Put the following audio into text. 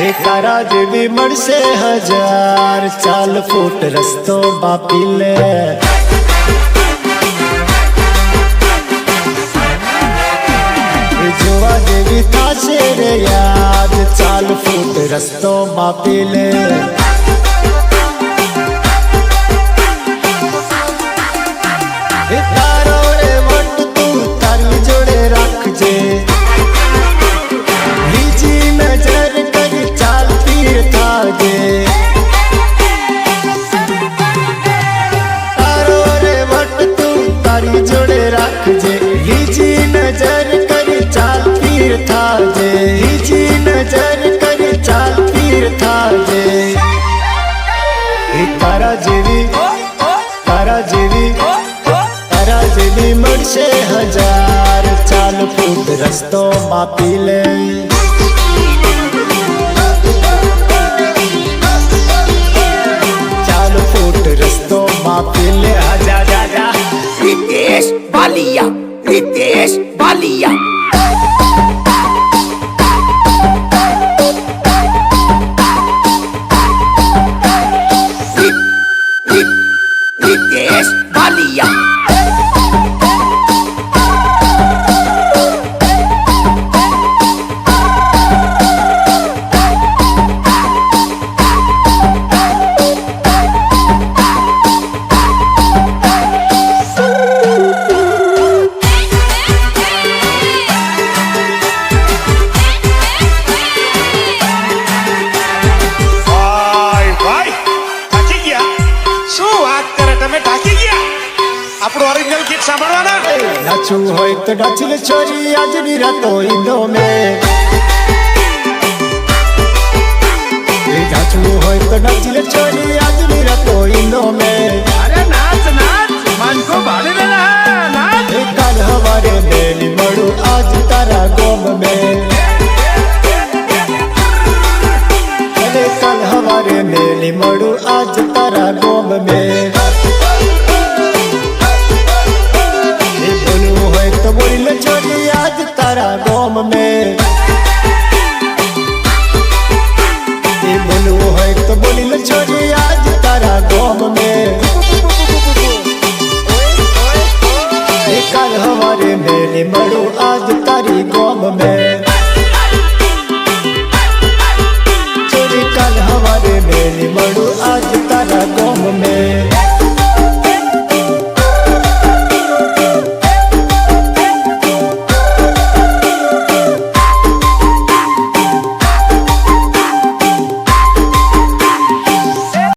तारा जेवी मरसे हजार चाल फूट रस्तो बापी ले जोवा जेवी ताशे रे याद चाल फूट रस्तो बापी ले तारो रे वट तू तारी जोड़े रख जे जोड़े रख जे लीजी नजर कर चाल पीर था जे लीजी नजर कर चाल पीर था जे तारा जेवी मरसे हजार चाल फूट रस्तो मापी ले चाल फूट रस्तो मापी ले आजा जा जा रितेश बालिया रितेश बालिया रितेश बालिया नाचू होय तो नाचले छोरी आज भी रातो इंदो में नाचू होय तो नाचले छोरी